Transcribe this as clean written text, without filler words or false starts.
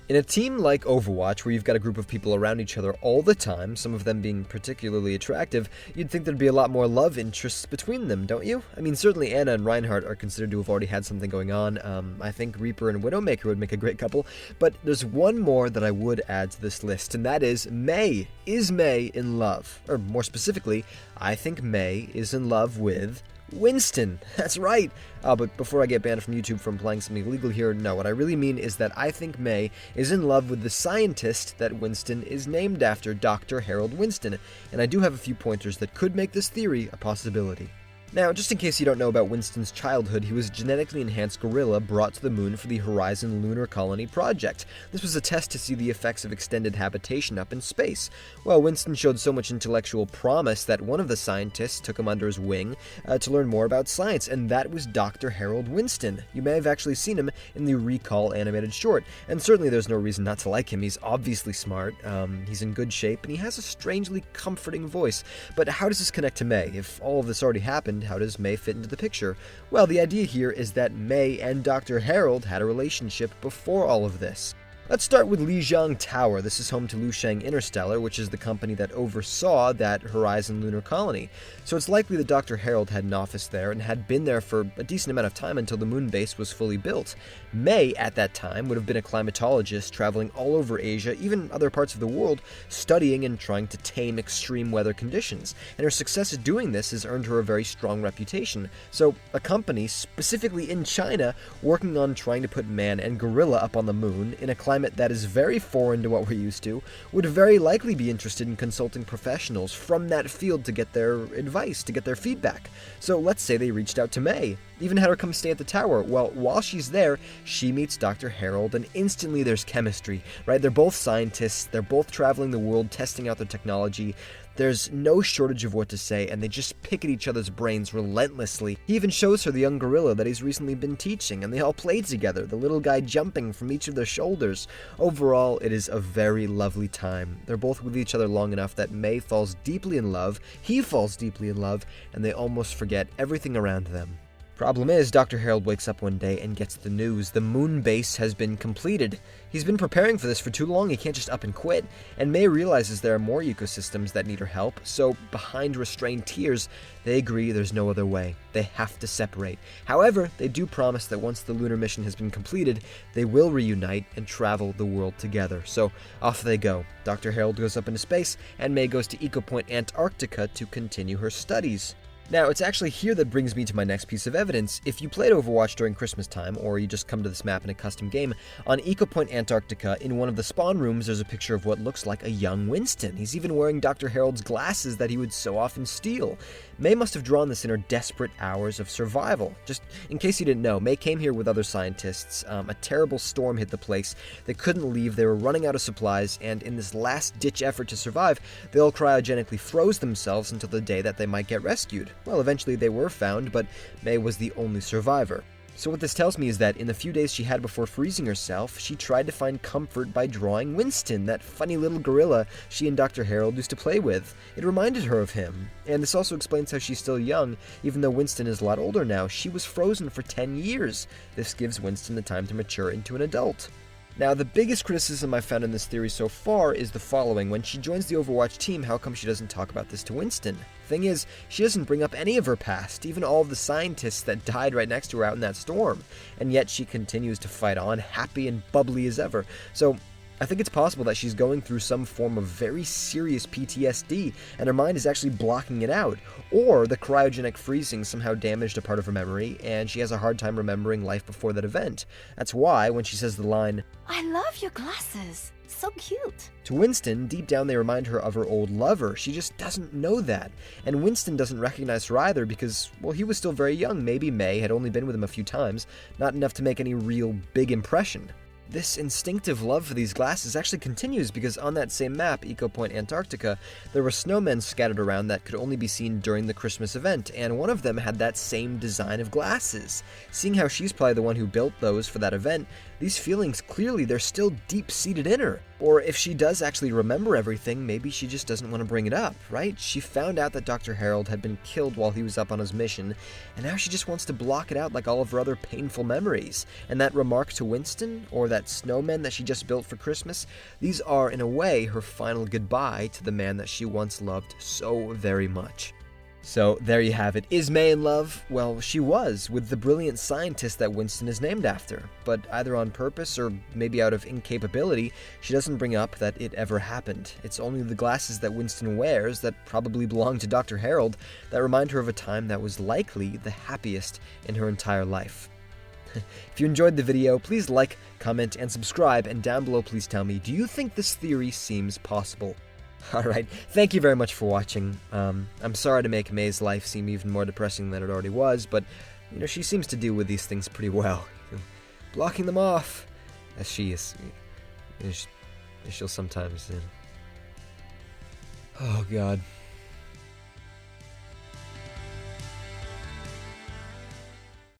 In a team like Overwatch, where you've got a group of people around each other all the time, some of them being particularly attractive, you'd think there'd be a lot more love interests between them, don't you? I mean, certainly Anna and Reinhardt are considered to have already had something going on. I think Reaper and Widowmaker would make a great couple, but there's one more that I would add to this list, and that is Mei. Is Mei in love? Or more specifically, I think Mei is in love with Winston. That's right. But before I get banned from YouTube for implying something illegal here, no, what I really mean is that I think Mei is in love with the scientist that Winston is named after, Dr. Harold Winston, and I do have a few pointers that could make this theory a possibility. Now, just in case you don't know about Winston's childhood, he was a genetically enhanced gorilla brought to the moon for the Horizon Lunar Colony project. This was a test to see the effects of extended habitation up in space. Well, Winston showed so much intellectual promise that one of the scientists took him under his wing to learn more about science, and that was Dr. Harold Winston. You may have actually seen him in the Recall animated short, and certainly there's no reason not to like him. He's obviously smart, he's in good shape, and he has a strangely comforting voice. But how does this connect to Mei? If all of this already happened, how does Mei fit into the picture? Well, the idea here is that Mei and Dr. Harold had a relationship before all of this. Let's start with Lijiang Tower. This is home to Lusheng Interstellar, which is the company that oversaw that Horizon Lunar Colony. So it's likely that Dr. Harold had an office there and had been there for a decent amount of time until the moon base was fully built. Mei, at that time, would have been a climatologist traveling all over Asia, even other parts of the world, studying and trying to tame extreme weather conditions. And her success at doing this has earned her a very strong reputation. So a company, specifically in China, working on trying to put man and gorilla up on the moon in a climate that is very foreign to what we're used to, would very likely be interested in consulting professionals from that field to get their advice, to get their feedback. So let's say they reached out to Mei, even had her come stay at the tower. Well, while she's there, she meets Dr. Harold, and instantly there's chemistry, right? They're both scientists, they're both traveling the world, testing out their technology. There's no shortage of what to say, and they just pick at each other's brains relentlessly. He even shows her the young gorilla that he's recently been teaching, and they all play together, the little guy jumping from each of their shoulders. Overall, it is a very lovely time. They're both with each other long enough that Mei falls deeply in love, he falls deeply in love, and they almost forget everything around them. Problem is, Dr. Harold wakes up one day and gets the news. The moon base has been completed. He's been preparing for this for too long, he can't just up and quit. And Mei realizes there are more ecosystems that need her help, so behind restrained tears, they agree there's no other way. They have to separate. However, they do promise that once the lunar mission has been completed, they will reunite and travel the world together. So off they go. Dr. Harold goes up into space, and Mei goes to Eco Point Antarctica to continue her studies. Now, it's actually here that brings me to my next piece of evidence. If you played Overwatch during Christmas time, or you just come to this map in a custom game, on Eco Point Antarctica, in one of the spawn rooms, there's a picture of what looks like a young Winston. He's even wearing Dr. Harold's glasses that he would so often steal. Mei must have drawn this in her desperate hours of survival. Just in case you didn't know, Mei came here with other scientists. A terrible storm hit the place. They couldn't leave, they were running out of supplies, and in this last-ditch effort to survive, they all cryogenically froze themselves until the day that they might get rescued. Well, eventually they were found, but Mei was the only survivor. So what this tells me is that in the few days she had before freezing herself, she tried to find comfort by drawing Winston, that funny little gorilla she and Dr. Harold used to play with. It reminded her of him. And this also explains how she's still young, even though Winston is a lot older now. She was frozen for 10 years. This gives Winston the time to mature into an adult. Now, the biggest criticism I've found in this theory so far is the following. When she joins the Overwatch team, how come she doesn't talk about this to Winston? Thing is, she doesn't bring up any of her past, even all of the scientists that died right next to her out in that storm. And yet she continues to fight on, happy and bubbly as ever. So I think it's possible that she's going through some form of very serious PTSD, and her mind is actually blocking it out. Or the cryogenic freezing somehow damaged a part of her memory, and she has a hard time remembering life before that event. That's why, when she says the line, "I love your glasses, so cute," to Winston, deep down they remind her of her old lover. She just doesn't know that. And Winston doesn't recognize her either because, well, he was still very young. Maybe Mei had only been with him a few times, not enough to make any real big impression. This instinctive love for these glasses actually continues because on that same map, Eco Point Antarctica, there were snowmen scattered around that could only be seen during the Christmas event, and one of them had that same design of glasses. Seeing how she's probably the one who built those for that event, these feelings clearly they're still deep-seated in her. Or if she does actually remember everything, maybe she just doesn't want to bring it up, right? She found out that Dr. Harold had been killed while he was up on his mission, and now she just wants to block it out like all of her other painful memories. And that remark to Winston, or that snowman that she just built for Christmas, these are, in a way, her final goodbye to the man that she once loved so very much. So, there you have it. Is May in love? Well, she was, with the brilliant scientist that Winston is named after. But either on purpose or maybe out of incapability, she doesn't bring up that it ever happened. It's only the glasses that Winston wears that probably belong to Dr. Harold that remind her of a time that was likely the happiest in her entire life. If you enjoyed the video, please like, comment, and subscribe, and down below please tell me, do you think this theory seems possible? Alright, thank you very much for watching. I'm sorry to make May's life seem even more depressing than it already was, but, you know, she seems to deal with these things pretty well. Blocking them off, as she is. She'll sometimes... Oh, God.